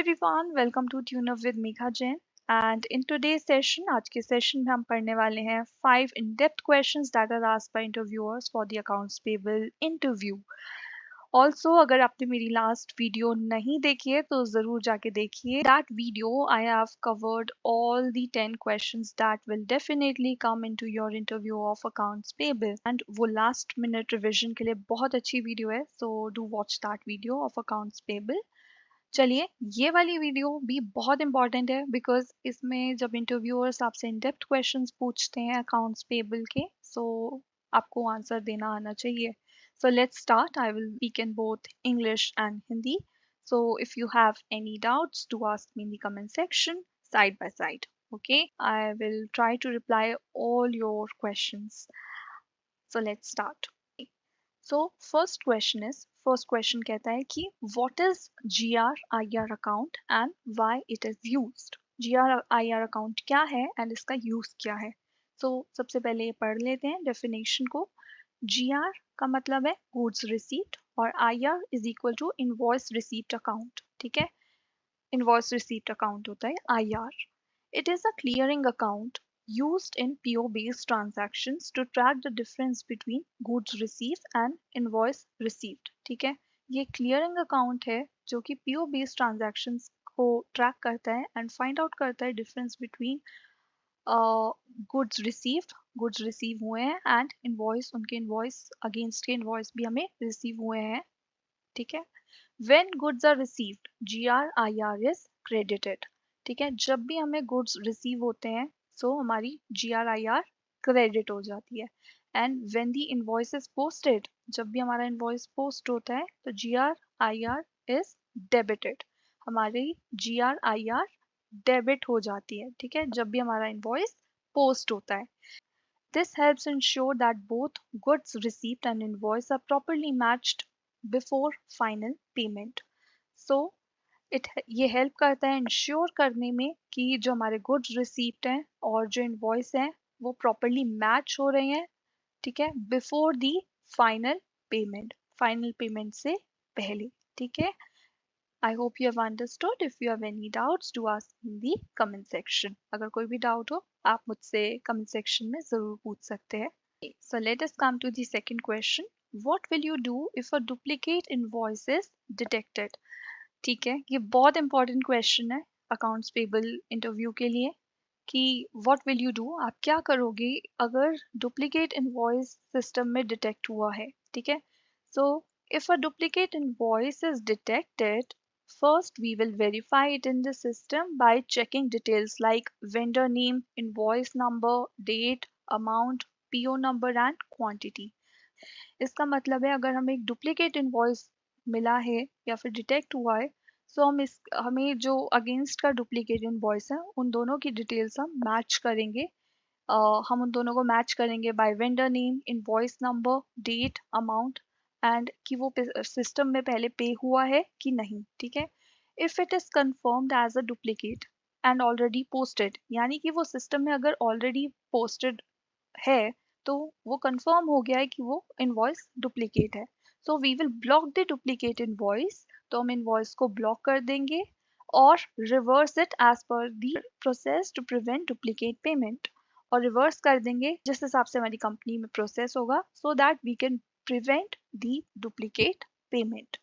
Everyone, welcome to Tune Up with Megha Jain. And in today's session, आज के session में हम पढ़ने वाले हैं 5 in-depth questions that are asked by interviewers for the accounts payable interview. Also, अगर आपने मेरी लास्ट वीडियो नहीं देखी है तो ज़रूर जाके देखिए. That video I have covered all the 10 questions that will definitely come into your interview of accounts payable. And वो last minute revision के लिए बहुत अच्छी वीडियो है. So do watch that video of accounts payable. चलिए ये वाली video भी बहुत इंपॉर्टेंट है बिकॉज इसमें जब इंटरव्यूअर्स आपसे इन डेप्थ क्वेश्चंस पूछते हैं अकाउंट्स पेबल के सो आपको आंसर देना आना चाहिए. So let's start. I will speak in both English and Hindi. So if you have any doubts to ask me in the comment section side by side. Okay, I will try to reply all your questions. So let's start. So first question कहता है कि what is GRIR account and why it is used. GRIR account क्या है and इसका use क्या है. So सबसे पहले ये पढ़ लेते हैं definition को. GR का मतलब है goods receipt और IR is equal to invoice receipt account. ठीक है, invoice receipt account होता है IR. It is a clearing account used in PO-based transactions to track the difference between goods received and invoice received. ठीक है, ये clearing account है जो कि PO-based transactions को track करता है and find out करता है difference between goods receive हुए हैं and invoice, उनके invoice against के invoice भी हमें receive हुए हैं. ठीक है, when goods are received GRIR is credited. ठीक है, जब भी हमें गुड्स रिसीव होते हैं सो हमारी GRIR क्रेडिट हो जाती है. And when the invoice is posted, जब भी हमारा इनवॉइस पोस्ट होता है तो GRIR इज डेबिटेड. हमारी GRIR डेबिट हो जाती है. ठीक है, जब भी हमारा इनवॉइस पोस्ट होता है. This helps ensure that both goods received and invoice are properly matched before final payment. So ये हेल्प करता है इंश्योर करने में कि जो हमारे गुड्स रिसीव्ड हैं और जो इनवॉइस हैं वो प्रॉपरली मैच हो रहे हैं. ठीक है, बिफोर दी फाइनल पेमेंट से पहले. ठीक है, I hope you have understood. If you have any doubts to ask in the comment section. अगर कोई भी डाउट हो आप मुझसे कमेंट सेक्शन में ज़रूर पूछ सकते हैं. So let us come to the second question. What will you do if a duplicate invoice is detected. ठीक है, ये बहुत इंपॉर्टेंट क्वेश्चन है अकाउंट्स पेबल इंटरव्यू के लिए कि व्हाट विल यू डू, आप क्या करोगे अगर डुप्लीकेट इनवॉइस सिस्टम में डिटेक्ट हुआ है. ठीक है, so if a duplicate invoice is detected, first we will verify it in the system by checking details like vendor name, invoice number, date, amount, PO number and quantity. इसका मतलब है अगर हमें एक डुप्लीकेट इनवॉइस मिला है या फिर डिटेक्ट हुआ है सो हमें जो अगेंस्ट का डुप्लीकेट इनवॉइस है उन दोनों की डिटेल्स हम मैच करेंगे. हम उन दोनों को मैच करेंगे by vendor name, invoice number, date, amount and कि वो सिस्टम में पहले पे हुआ है कि नहीं. ठीक है, if it is confirmed as a duplicate and already posted, यानी कि वो सिस्टम में अगर ऑलरेडी पोस्टेड है तो वो कंफर्म हो गया है कि वो इनवॉइस डुप्लीकेट है. So we will block the duplicate invoice. तो हम इनवॉइस को ब्लॉक कर देंगे और reverse it as per the process to prevent duplicate payment. और रिवर्स कर देंगे जिस हिसाब से हमारी कंपनी में प्रोसेस होगा so that we can prevent the duplicate payment,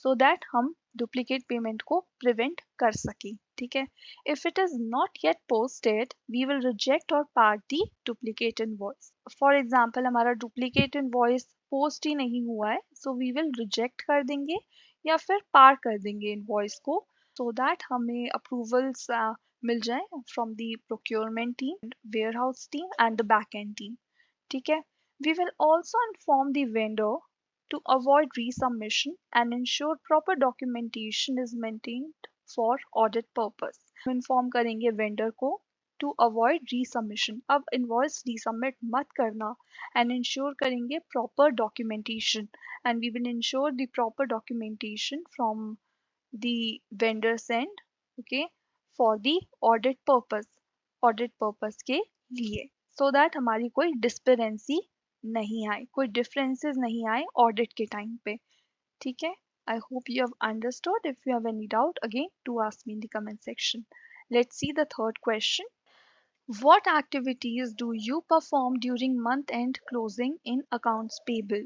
so that हम डुप्लीकेट पेमेंट को प्रिवेंट कर सकें. ठीक है, if it is not yet posted, we will reject or part the duplicate invoice. For example, हमारा duplicate invoice post ही नहीं हुआ है, so we will reject कर देंगे या फिर पार कर देंगे invoice को so that हमें approvals मिल जाए from the procurement team, warehouse team and the back end team. ठीक है, we will also inform the vendor to avoid resubmission and ensure proper documentation is maintained for audit purpose. Inform करेंगे vendor को to avoid resubmission. अब invoice resubmit मत करना and ensure करेंगे proper documentation and we will ensure the proper documentation from the vendor send. Okay, for the audit purpose के लिए so that हमारी कोई डिस्पेरेंसी नहीं आए, कोई डिफरेंसेस नहीं आए ऑडिट के टाइम पे. ठीक है, I hope you have understood. If you have any doubt, again, do ask me in the comment section. Let's see the third question. What activities do you perform during month end closing in accounts payable?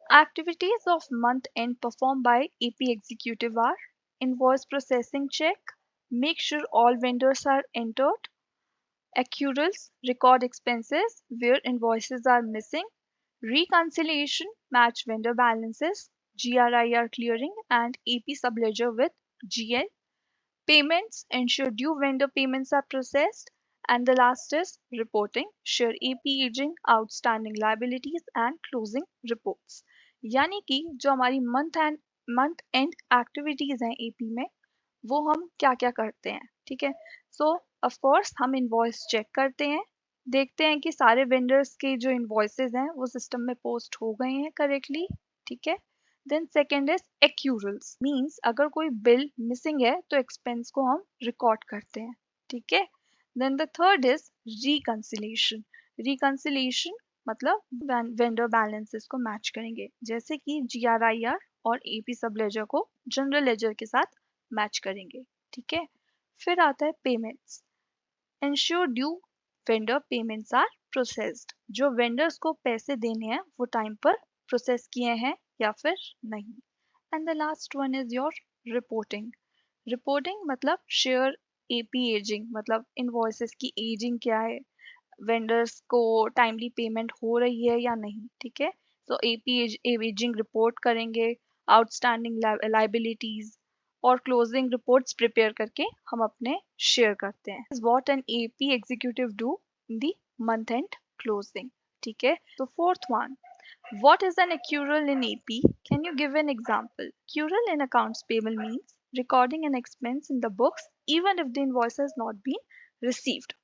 Activities of month end performed by AP executive are invoice processing check, make sure all vendors are entered, accruals, record expenses where invoices are missing, reconciliation, match vendor balances, GRIR clearing, and AP subledger with GL. Payments, ensure due vendor payments are processed. And the last is reporting, share AP aging, outstanding liabilities and closing reports. यानी कि जो हमारी month and activities हैं AP में वो हम क्या क्या करते हैं, ठीक है। सो ऑफ कोर्स हम इनवॉइस चेक करते हैं, देखते हैं कि सारे वेंडर्स के जो इनवॉइसेस हैं वो सिस्टम में पोस्ट हो गए हैं करेक्टली, ठीक है। देन सेकेंड इज एक्यूरल्स, मींस अगर कोई बिल मिसिंग है तो एक्सपेंस को हम रिकॉर्ड करते हैं, ठीक है। Then the third is reconciliation. Reconciliation मतलब वेंडर बैलेंसेस को मैच करेंगे, जैसे कि जीआरआईआर और एपी सब लेजर को जनरल लेजर के साथ मैच करेंगे, ठीक है। फिर आता है payments, ensure due vendor payments are processed, जो वेंडर्स को पैसे देने हैं वो टाइम पर प्रोसेस किए हैं या फिर नहीं। And the last one is your reporting. Reporting मतलब शेयर एपी एजिंग, मतलब इनवॉइसेस की एजिंग क्या है, वेंडर्स को टाइमली पेमेंट हो रही है या नहीं, ठीक है। सो एपी एजिंग रिपोर्ट करेंगे, आउटस्टैंडिंग लाइबिलिटीज और क्लोजिंग रिपोर्ट्स प्रिपेयर करके हम अपने शेयर करते हैं। What an AP executive do in the month and closing, ठीक है। तो fourth one, what is an accrual in AP? Can you give an example? Accrual in accounts payable means recording an expense in the books even if the invoice has not been received.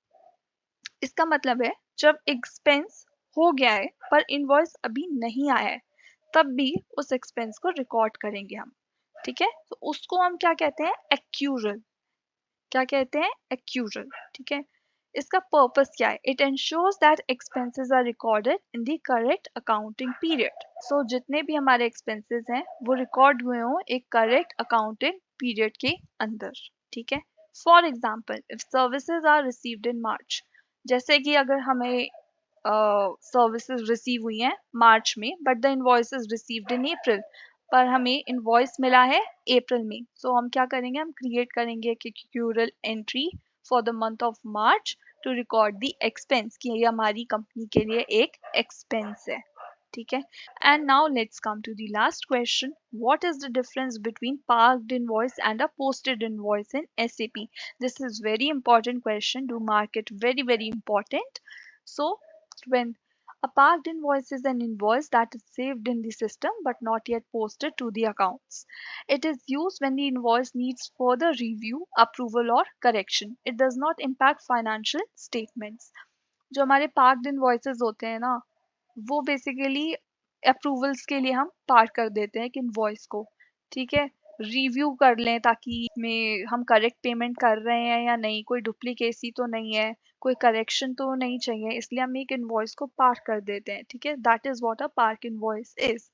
इसका मतलब है जब expense हो गया है पर invoice अभी नहीं आया है तब भी उस एक्सपेंस को रिकॉर्ड करेंगे हम, ठीक है। तो उसको हम क्या कहते हैं, एक्यूरल। क्या कहते हैं, एक्यूरल, ठीक है। इसका पर्पस क्या है, it ensures that expenses are recorded in the correct accounting period. So जितने भी हमारे एक्सपेंसेस हैं वो रिकॉर्ड हुए हों एक करेक्ट अकाउंटिंग पीरियड के अंदर, ठीक है। For example if services are received in March, जैसे कि अगर हमें सर्विसेज रिसीव हुई हैं मार्च में but the invoice is received in April, पर हमें इनवॉइस मिला है अप्रैल में, सो हम क्या करेंगे, हम क्रिएट करेंगे एक accrual entry for the month of March two record the expense कि ये हमारी कंपनी के लिए एक एक्सपेंस है, ठीक है। And now let's come to the last question, what is the difference between parked invoice and a posted invoice in SAP? This is very important question, do mark it very very important. So when a parked invoice is an invoice that is saved in the system but not yet posted to the accounts. It is used when the invoice needs further review, approval or correction. It does not impact financial statements. जो हमारे parked invoices होते हैं ना वो basically approvals के लिए हम park कर देते हैं कि इनवॉइस को, ठीक है, रिव्यू कर लें ताकि में हम करेक्ट पेमेंट कर रहे हैं या नहीं, कोई डुप्लीकेसी तो नहीं है, कोई करेक्शन तो नहीं चाहिए, इसलिए हम एक इनवॉइस को पार्क कर देते हैं, ठीक है। That is what a park invoice is.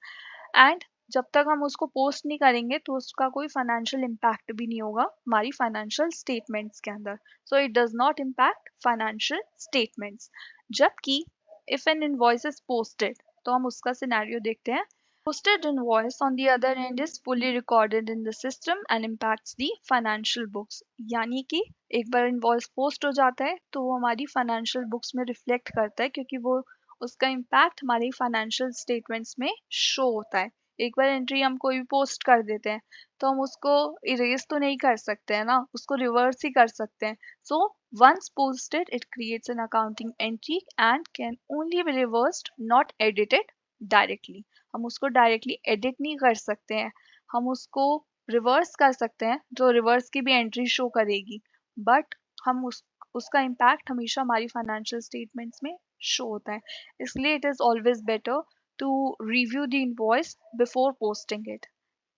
And जब तक हम उसको पोस्ट नहीं करेंगे तो उसका कोई फाइनेंशियल इम्पैक्ट भी नहीं होगा हमारी फाइनेंशियल स्टेटमेंट्स के अंदर, so it does not impact financial statements. जबकि if an invoice is posted तो हम उसका सिनेरियो देखते हैं। Posted invoice on the other end is fully recorded in the system and impacts the financial books. यानी कि एक बार इनवॉइस पोस्ट हो जाता है तो वो हमारी फाइनेंशियल बुक्स में रिफ्लेक्ट करता है क्योंकि वो उसका इम्पैक्ट हमारी फाइनेंशियल स्टेटमेंट्स में शो होता है। एक बार एंट्री हम कोई भी पोस्ट कर देते हैं तो हम उसको इरेज तो नहीं कर सकते हैं ना, उसको रिवर्स ही कर सकते हैं। सो once posted it creates an accounting entry and can only be reversed, not edited directly. हम उसको डायरेक्टली एडिट नहीं कर सकते हैं, हम उसको रिवर्स कर सकते हैं जो रिवर्स की भी एंट्री शो करेगी, बट हम उसका इम्पैक्ट हमेशा हमारी फाइनेंशियल स्टेटमेंट्स में शो होता है। इसलिए it is always better to review the invoice before posting it.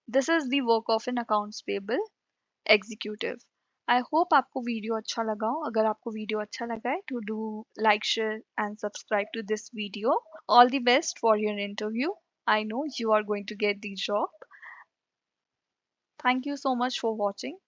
This is the work of an accounts payable executive. I hope आपको वीडियो अच्छा लगा हो। अगर आपको वीडियो अच्छा लगा है तो do like share and subscribe to this video. All the best for your interview. I know you are going to get the job. Thank you so much for watching.